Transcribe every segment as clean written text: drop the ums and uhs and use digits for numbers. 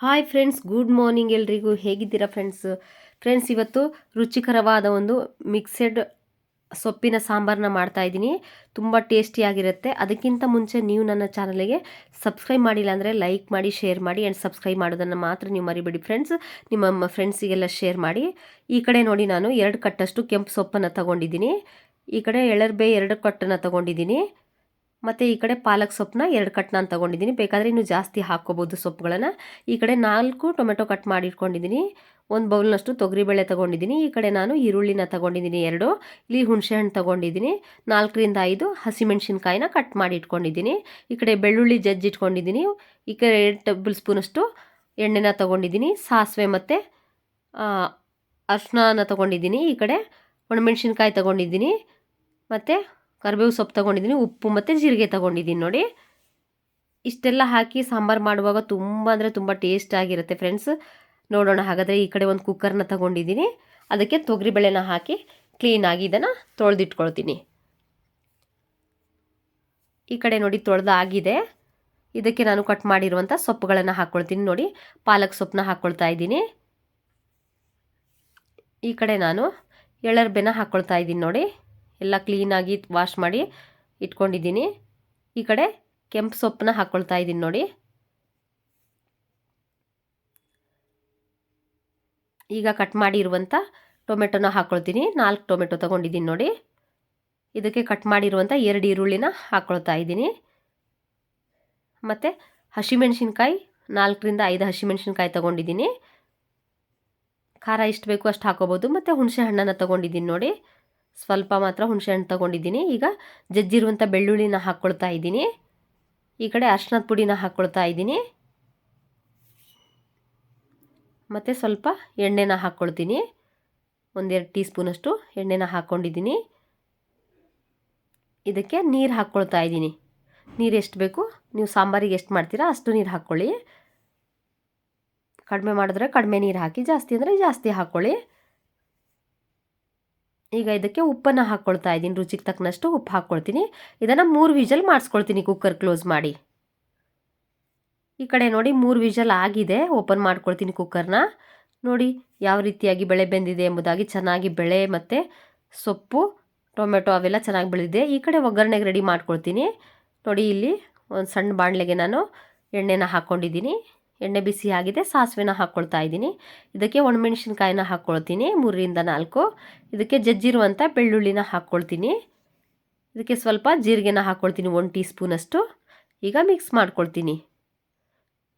Hi friends, good morning ಎಲ್ರಿಗೂ. ಹೇಗಿದ್ದೀರಾ friends ಇವತ್ತು ರುಚಿಕರವಾದ ಒಂದು ಮಿಕ್ಸೆಡ್ ಸೊಪ್ಪಿನ ಸಾಂಬಾರನ್ನ ಮಾಡ್ತಾ ಇದ್ದೀನಿ. ತುಂಬ ಟೇಸ್ಟಿಯಾಗಿರುತ್ತೆ. ಅದಕ್ಕಿಂತ ಮುಂಚೆ ನೀವು ನನ್ನ ಚಾನಲ್ಗೆ ಸಬ್ಸ್ಕ್ರೈಬ್ ಮಾಡಿಲ್ಲ ಅಂದರೆ ಲೈಕ್ ಮಾಡಿ, ಶೇರ್ ಮಾಡಿ ಆ್ಯಂಡ್ ಸಬ್ಸ್ಕ್ರೈಬ್ ಮಾಡೋದನ್ನು ಮಾತ್ರ ನೀವು ಮರಿಬೇಡಿ ಫ್ರೆಂಡ್ಸ್. ನಿಮ್ಮ ಫ್ರೆಂಡ್ಸಿಗೆಲ್ಲ ಶೇರ್ ಮಾಡಿ. ಈ ಕಡೆ ನೋಡಿ, ನಾನು 2 ಕಟ್ಟಷ್ಟು ಕೆಂಪು ಸೊಪ್ಪನ್ನು ತಗೊಂಡಿದ್ದೀನಿ. ಈ ಕಡೆ ಎಳರ್ಬೇ 2 ಕಟ್ಟನ್ನು ತಗೊಂಡಿದ್ದೀನಿ. ಮತ್ತು ಈ ಕಡೆ ಪಾಲಕ್ ಸೊಪ್ಪನ್ನ 2 ಕಟ್ ನಾನು ತೊಗೊಂಡಿದ್ದೀನಿ. ಬೇಕಾದರೆ ಇನ್ನೂ ಜಾಸ್ತಿ ಹಾಕ್ಕೋಬೋದು ಸೊಪ್ಪುಗಳನ್ನು. ಈ ಕಡೆ 4 ಟೊಮೆಟೊ ಕಟ್ ಮಾಡಿ ಇಟ್ಕೊಂಡಿದ್ದೀನಿ. 1 ಬೌಲ್ನಷ್ಟು ತೊಗರಿಬೇಳೆ ತೊಗೊಂಡಿದ್ದೀನಿ. ಈ ಕಡೆ ನಾನು ಈರುಳ್ಳಿನ ತೊಗೊಂಡಿದ್ದೀನಿ 2. ಇಲ್ಲಿ ಹುಣಸೆಹಣ್ಣು ತೊಗೊಂಡಿದ್ದೀನಿ. 4ರಿಂದ 5 ಹಸಿಮೆಣ್ಸಿನ್ಕಾಯಿನ ಕಟ್ ಮಾಡಿ ಇಟ್ಕೊಂಡಿದ್ದೀನಿ. ಈ ಕಡೆ ಬೆಳ್ಳುಳ್ಳಿ ಜಜ್ಜಿಟ್ಕೊಂಡಿದ್ದೀನಿ. ಈ ಕಡೆ 2 ಟೇಬಲ್ ಸ್ಪೂನಷ್ಟು ಎಣ್ಣೆನ ತೊಗೊಂಡಿದ್ದೀನಿ. ಸಾಸಿವೆ ಮತ್ತು ಅರಿಶಿನ ತೊಗೊಂಡಿದ್ದೀನಿ. ಈ ಕಡೆ ಒಣಮೆಣ್ಸಿನ್ಕಾಯಿ ತೊಗೊಂಡಿದ್ದೀನಿ. ಮತ್ತು ಕರಿಬೇವು ಸೊಪ್ಪು ತೊಗೊಂಡಿದ್ದೀನಿ. ಉಪ್ಪು ಮತ್ತು ಜೀರಿಗೆ ತೊಗೊಂಡಿದ್ದೀನಿ ನೋಡಿ. ಇಷ್ಟೆಲ್ಲ ಹಾಕಿ ಸಾಂಬಾರು ಮಾಡುವಾಗ ತುಂಬ ಅಂದರೆ ತುಂಬ ಟೇಸ್ಟ್ ಆಗಿರುತ್ತೆ ಫ್ರೆಂಡ್ಸ್. ನೋಡೋಣ ಹಾಗಾದರೆ. ಈ ಕಡೆ ಒಂದು ಕುಕ್ಕರ್ನ ತೊಗೊಂಡಿದ್ದೀನಿ. ಅದಕ್ಕೆ ತೊಗರಿಬೇಳೆನ ಹಾಕಿ ಕ್ಲೀನಾಗಿ ಇದನ್ನು ತೊಳೆದಿಟ್ಕೊಳ್ತೀನಿ. ಈ ಕಡೆ ನೋಡಿ ತೊಳೆದಾಗಿದೆ. ಇದಕ್ಕೆ ನಾನು ಕಟ್ ಮಾಡಿರುವಂಥ ಸೊಪ್ಪುಗಳನ್ನು ಹಾಕ್ಕೊಳ್ತೀನಿ ನೋಡಿ. ಪಾಲಕ್ ಸೊಪ್ಪನ್ನ ಹಾಕ್ಕೊಳ್ತಾ ಇದ್ದೀನಿ. ಈ ಕಡೆ ನಾನು ಎಳರ್ಬೆನ ಹಾಕ್ಕೊಳ್ತಾ ಇದ್ದೀನಿ ನೋಡಿ. ಎಲ್ಲ ಕ್ಲೀನಾಗಿ ವಾಶ್ ಮಾಡಿ ಇಟ್ಕೊಂಡಿದ್ದೀನಿ. ಈ ಕಡೆ ಕೆಂಪು ಸೊಪ್ಪನ್ನ ಹಾಕ್ಕೊಳ್ತಾ ಇದ್ದೀನಿ ನೋಡಿ. ಈಗ ಕಟ್ ಮಾಡಿರುವಂಥ ಟೊಮೆಟೊನ ಹಾಕ್ಕೊಳ್ತೀನಿ. 4 ಟೊಮೆಟೊ ತೊಗೊಂಡಿದ್ದೀನಿ ನೋಡಿ. ಇದಕ್ಕೆ ಕಟ್ ಮಾಡಿರುವಂಥ 2 ಈರುಳ್ಳಿನ ಹಾಕ್ಕೊಳ್ತಾ ಇದ್ದೀನಿ. ಮತ್ತು ಹಸಿಮೆಣ್ಸಿನ್ಕಾಯಿ 4ರಿಂದ 5 ಹಸಿಮೆಣ್ಸಿನ್ಕಾಯಿ ತೊಗೊಂಡಿದ್ದೀನಿ. ಖಾರ ಎಷ್ಟು ಬೇಕು ಅಷ್ಟು ಹಾಕೋಬೋದು. ಮತ್ತು ಹುಣಸೆ ಹಣ್ಣನ್ನು ತೊಗೊಂಡಿದ್ದೀನಿ ನೋಡಿ. ಸ್ವಲ್ಪ ಮಾತ್ರ ಹುಣಸೆ ಹಣ್ಣು ತೊಗೊಂಡಿದ್ದೀನಿ. ಈಗ ಜಜ್ಜಿರುವಂಥ ಬೆಳ್ಳುಳ್ಳಿನ ಹಾಕ್ಕೊಳ್ತಾ ಇದ್ದೀನಿ. ಈ ಕಡೆ ಅರಿಶಿನದ ಪುಡಿನ ಹಾಕ್ಕೊಳ್ತಾ ಇದ್ದೀನಿ. ಮತ್ತು ಸ್ವಲ್ಪ ಎಣ್ಣೆನ ಹಾಕ್ಕೊಳ್ತೀನಿ. 1-2 ಟೀ ಸ್ಪೂನಷ್ಟು ಎಣ್ಣೆನ ಹಾಕ್ಕೊಂಡಿದ್ದೀನಿ. ಇದಕ್ಕೆ ನೀರು ಹಾಕ್ಕೊಳ್ತಾ ಇದ್ದೀನಿ. ನೀರು ಎಷ್ಟು ಬೇಕು, ನೀವು ಸಾಂಬಾರಿಗೆ ಎಷ್ಟು ಮಾಡ್ತೀರಾ ಅಷ್ಟು ನೀರು ಹಾಕ್ಕೊಳ್ಳಿ. ಕಡಿಮೆ ಮಾಡಿದ್ರೆ ಕಡಿಮೆ ನೀರು ಹಾಕಿ, ಜಾಸ್ತಿ ಅಂದರೆ ಜಾಸ್ತಿ ಹಾಕ್ಕೊಳ್ಳಿ. ಈಗ ಇದಕ್ಕೆ ಉಪ್ಪನ್ನು ಹಾಕ್ಕೊಳ್ತಾ ಇದ್ದೀನಿ. ರುಚಿಗೆ ತಕ್ಕನಷ್ಟು ಉಪ್ಪು ಹಾಕ್ಕೊಳ್ತೀನಿ. ಇದನ್ನು 3 ವಿಷಲ್ ಮಾಡಿಸ್ಕೊಳ್ತೀನಿ ಕುಕ್ಕರ್ ಕ್ಲೋಸ್ ಮಾಡಿ. ಈ ಕಡೆ ನೋಡಿ 3 ವಿಷಲ್ ಆಗಿದೆ. ಓಪನ್ ಮಾಡ್ಕೊಳ್ತೀನಿ ಕುಕ್ಕರ್ನ. ನೋಡಿ ಯಾವ ರೀತಿಯಾಗಿ ಬೇಳೆ ಬೆಂದಿದೆ ಎಂಬುದಾಗಿ. ಚೆನ್ನಾಗಿ ಬೇಳೆ ಮತ್ತು ಸೊಪ್ಪು, ಟೊಮೆಟೊ ಅವೆಲ್ಲ ಚೆನ್ನಾಗಿ ಬೆಳೆದಿದೆ. ಈ ಕಡೆ ಒಗ್ಗರಣೆಗೆ ರೆಡಿ ಮಾಡ್ಕೊಳ್ತೀನಿ ನೋಡಿ. ಇಲ್ಲಿ ಒಂದು ಸಣ್ಣ ಬಾಣಲೆಗೆ ನಾನು ಎಣ್ಣೆನ ಹಾಕ್ಕೊಂಡಿದ್ದೀನಿ. ಎಣ್ಣೆ ಬಿಸಿ ಆಗಿದೆ. ಸಾಸಿವೆನ ಹಾಕ್ಕೊಳ್ತಾ ಇದ್ದೀನಿ. ಇದಕ್ಕೆ ಒಣಮೆಣ್ಸಿನ್ಕಾಯಿನ ಹಾಕ್ಕೊಳ್ತೀನಿ 3ರಿಂದ 4. ಇದಕ್ಕೆ ಜಜ್ಜಿರುವಂಥ ಬೆಳ್ಳುಳ್ಳಿನ ಹಾಕ್ಕೊಳ್ತೀನಿ. ಇದಕ್ಕೆ ಸ್ವಲ್ಪ ಜೀರಿಗೆನ ಹಾಕ್ಕೊಳ್ತೀನಿ 1 ಟೀ ಸ್ಪೂನಷ್ಟು. ಈಗ ಮಿಕ್ಸ್ ಮಾಡ್ಕೊಳ್ತೀನಿ.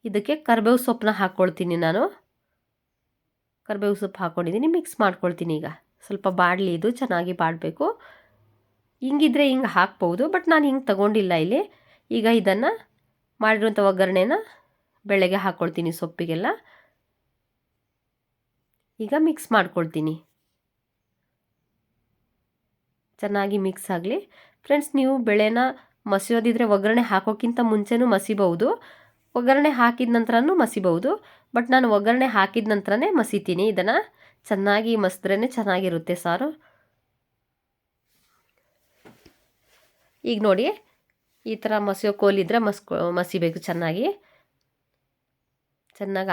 ಇದಕ್ಕೆ ಕರಿಬೇವು ಸೊಪ್ಪನ್ನ ಹಾಕ್ಕೊಳ್ತೀನಿ ನಾನು. ಕರಿಬೇವು ಸೊಪ್ಪು ಹಾಕ್ಕೊಂಡಿದ್ದೀನಿ. ಮಿಕ್ಸ್ ಮಾಡ್ಕೊಳ್ತೀನಿ. ಈಗ ಸ್ವಲ್ಪ ಬಾಡಲಿ, ಇದು ಚೆನ್ನಾಗಿ ಬಾಡಬೇಕು. ಹಿಂಗಿದ್ರೆ ಹಿಂಗೆ ಹಾಕ್ಬೋದು, ಬಟ್ ನಾನು ಹಿಂಗೆ ತಗೊಂಡಿಲ್ಲ ಇಲ್ಲಿ. ಈಗ ಇದನ್ನು ಮಾಡಿರುವಂಥ ಒಗ್ಗರಣೆನ ಬೆಳೆಗೆ ಹಾಕ್ಕೊಳ್ತೀನಿ ಸೊಪ್ಪಿಗೆಲ್ಲ. ಈಗ ಮಿಕ್ಸ್ ಮಾಡ್ಕೊಳ್ತೀನಿ. ಚೆನ್ನಾಗಿ ಮಿಕ್ಸ್ ಆಗಲಿ ಫ್ರೆಂಡ್ಸ್. ನೀವು ಬೆಳೆನ ಮಸಿಯೋದಿದ್ರೆ ಒಗ್ಗರಣೆ ಹಾಕೋಕ್ಕಿಂತ ಮುಂಚೆನೂ ಮಸಿಬಹುದು. ಒಗ್ಗರಣೆ ಹಾಕಿದ ನಂತರನೂ ಮಸಿಬಹುದು. ಬಟ್ ನಾನು ಒಗ್ಗರಣೆ ಹಾಕಿದ ನಂತರನೇ ಮಸಿತೀನಿ. ಇದನ್ನು ಚೆನ್ನಾಗಿ ಮಸಿದ್ರೇ ಚೆನ್ನಾಗಿರುತ್ತೆ ಸಾರು. ಈಗ ನೋಡಿ, ಈ ಥರ ಮಸಿಯೋ ಕೋಲಿದ್ರೆ ಮಸಿಬೇಕು ಚೆನ್ನಾಗಿ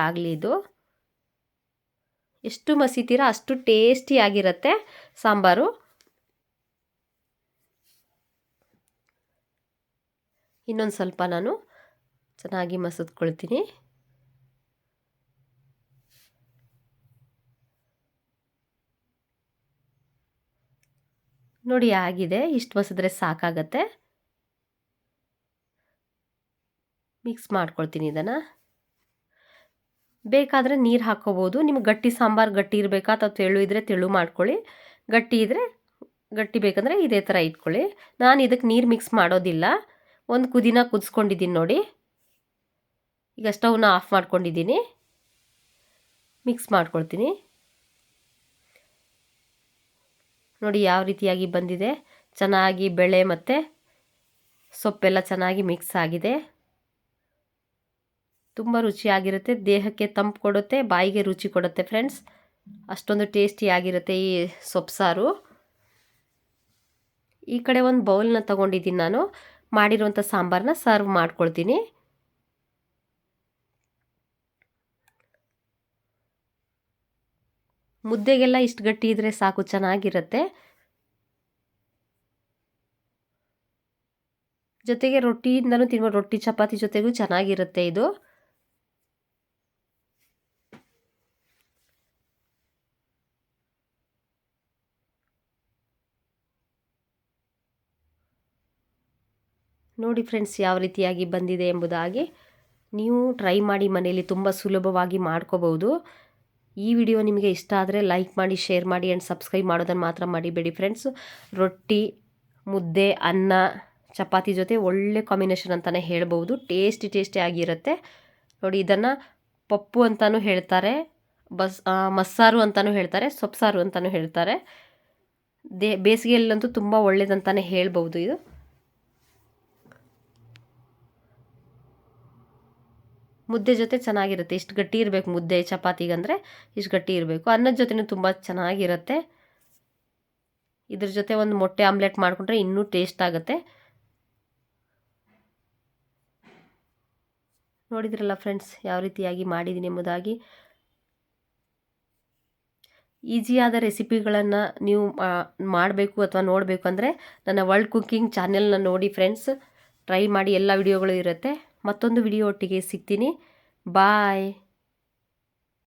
ಆಗಲಿ. ಇದು ಎಷ್ಟು ಮಸಿತೀರಾ ಅಷ್ಟು ಟೇಸ್ಟಿಯಾಗಿರುತ್ತೆ ಸಾಂಬಾರು. ಇನ್ನೊಂದು ಸ್ವಲ್ಪ ನಾನು ಚೆನ್ನಾಗಿ ಮಸಿದ್ಕೊಳ್ತೀನಿ. ನೋಡಿ ಆಗಿದೆ. ಇಷ್ಟು ಮಸಿದ್ರೆ ಸಾಕಾಗತ್ತೆ. ಮಿಕ್ಸ್ ಮಾಡ್ಕೊಳ್ತೀನಿ ಇದನ್ನು. ಬೇಕಾದರೆ ನೀರು ಹಾಕ್ಕೋಬೋದು. ನಿಮ್ಗೆ ಗಟ್ಟಿ ಸಾಂಬಾರು ಗಟ್ಟಿ ಇರಬೇಕಾ ಅಥವಾ ತೆಳು ಇದ್ದರೆ ತೆಳು ಮಾಡ್ಕೊಳ್ಳಿ. ಗಟ್ಟಿ ಇದ್ದರೆ ಗಟ್ಟಿ ಬೇಕಂದರೆ ಇದೇ ಥರ ಇಟ್ಕೊಳ್ಳಿ. ನಾನು ಇದಕ್ಕೆ ನೀರು ಮಿಕ್ಸ್ ಮಾಡೋದಿಲ್ಲ. ಒಂದು ಕುದಿನ ಕುದಿಸ್ಕೊಂಡಿದ್ದೀನಿ ನೋಡಿ. ಈಗ ಸ್ಟವ್ನ ಆಫ್ ಮಾಡ್ಕೊಂಡಿದ್ದೀನಿ. ಮಿಕ್ಸ್ ಮಾಡ್ಕೊಳ್ತೀನಿ. ನೋಡಿ ಯಾವ ರೀತಿಯಾಗಿ ಬಂದಿದೆ. ಚೆನ್ನಾಗಿ ಬೇಳೆ ಮತ್ತು ಸೊಪ್ಪೆಲ್ಲ ಚೆನ್ನಾಗಿ ಮಿಕ್ಸ್ ಆಗಿದೆ. ತುಂಬ ರುಚಿಯಾಗಿರುತ್ತೆ. ದೇಹಕ್ಕೆ ತಂಪು ಕೊಡುತ್ತೆ, ಬಾಯಿಗೆ ರುಚಿ ಕೊಡುತ್ತೆ ಫ್ರೆಂಡ್ಸ್. ಅಷ್ಟೊಂದು ಟೇಸ್ಟಿಯಾಗಿರುತ್ತೆ ಈ ಸೊಪ್ಪು ಸಾರು. ಈ ಕಡೆ ಒಂದು ಬೌಲ್ನ ತೊಗೊಂಡಿದ್ದೀನಿ ನಾನು. ಮಾಡಿರುವಂಥ ಸಾಂಬಾರನ್ನ ಸರ್ವ್ ಮಾಡ್ಕೊಳ್ತೀನಿ. ಮುದ್ದೆಗೆಲ್ಲ ಇಷ್ಟು ಗಟ್ಟಿ ಇದ್ದರೆ ಸಾಕು, ಚೆನ್ನಾಗಿರುತ್ತೆ. ಜೊತೆಗೆ ರೊಟ್ಟಿಯಿಂದನೂ ತಿನ್ಬೋದು, ರೊಟ್ಟಿ ಚಪಾತಿ ಜೊತೆಗೂ ಚೆನ್ನಾಗಿರುತ್ತೆ ಇದು. ನೋಡಿ ಫ್ರೆಂಡ್ಸ್ ಯಾವ ರೀತಿಯಾಗಿ ಬಂದಿದೆ ಎಂಬುದಾಗಿ. ನೀವು ಟ್ರೈ ಮಾಡಿ ಮನೆಯಲ್ಲಿ, ತುಂಬ ಸುಲಭವಾಗಿ ಮಾಡ್ಕೋಬಹುದು. ಈ ವಿಡಿಯೋ ನಿಮಗೆ ಇಷ್ಟ ಆದರೆ ಲೈಕ್ ಮಾಡಿ, ಶೇರ್ ಮಾಡಿ ಆ್ಯಂಡ್ ಸಬ್ಸ್ಕ್ರೈಬ್ ಮಾಡೋದನ್ನು ಮಾತ್ರ ಮರಿಬೇಡಿ ಫ್ರೆಂಡ್ಸ್. ರೊಟ್ಟಿ, ಮುದ್ದೆ, ಅನ್ನ, ಚಪಾತಿ ಜೊತೆ ಒಳ್ಳೆ ಕಾಂಬಿನೇಷನ್ ಅಂತಲೇ ಹೇಳ್ಬೋದು. ಟೇಸ್ಟಿ ಆಗಿರುತ್ತೆ ನೋಡಿ. ಇದನ್ನು ಪಪ್ಪು ಅಂತಲೂ ಹೇಳ್ತಾರೆ, ಮಸ್ಸಾರು ಅಂತಲೂ ಹೇಳ್ತಾರೆ, ಸೊಪ್ಪು ಅಂತಲೂ ಹೇಳ್ತಾರೆ. ಬೇಸಿಗೆಯಲ್ಲಂತೂ ತುಂಬ ಒಳ್ಳೇದಂತಲೇ ಹೇಳ್ಬೋದು ಇದು. ಮುದ್ದೆ ಜೊತೆ ಚೆನ್ನಾಗಿರುತ್ತೆ. ಇಷ್ಟು ಗಟ್ಟಿ ಇರಬೇಕು ಮುದ್ದೆ, ಚಪಾತಿಗಂದರೆ ಇಷ್ಟು ಗಟ್ಟಿ ಇರಬೇಕು. ಅನ್ನದ ಜೊತೆನೂ ತುಂಬ ಚೆನ್ನಾಗಿರುತ್ತೆ. ಇದ್ರ ಜೊತೆ ಒಂದು ಮೊಟ್ಟೆ ಆಮ್ಲೆಟ್ ಮಾಡಿಕೊಂಡ್ರೆ ಇನ್ನೂ ಟೇಸ್ಟ್ ಆಗುತ್ತೆ. ನೋಡಿದ್ರಲ್ಲ ಫ್ರೆಂಡ್ಸ್ ಯಾವ ರೀತಿಯಾಗಿ ಮಾಡಿದ್ದೀನಿ ಎಂಬುದಾಗಿ. ಈಸಿಯಾದ ರೆಸಿಪಿಗಳನ್ನು ನೀವು ಮಾಡಬೇಕು ಅಥವಾ ನೋಡಬೇಕು ಅಂದರೆ ನನ್ನ ವರ್ಲ್ಡ್ ಕುಕ್ಕಿಂಗ್ ಚಾನೆಲ್ನ ನೋಡಿ ಫ್ರೆಂಡ್ಸ್. ಟ್ರೈ ಮಾಡಿ, ಎಲ್ಲ ವಿಡಿಯೋಗಳು ಇರುತ್ತೆ. ಮತ್ತೊಂದು ವಿಡಿಯೋ ಒಟ್ಟಿಗೆ ಸಿಗ್ತೀನಿ. ಬಾಯ್.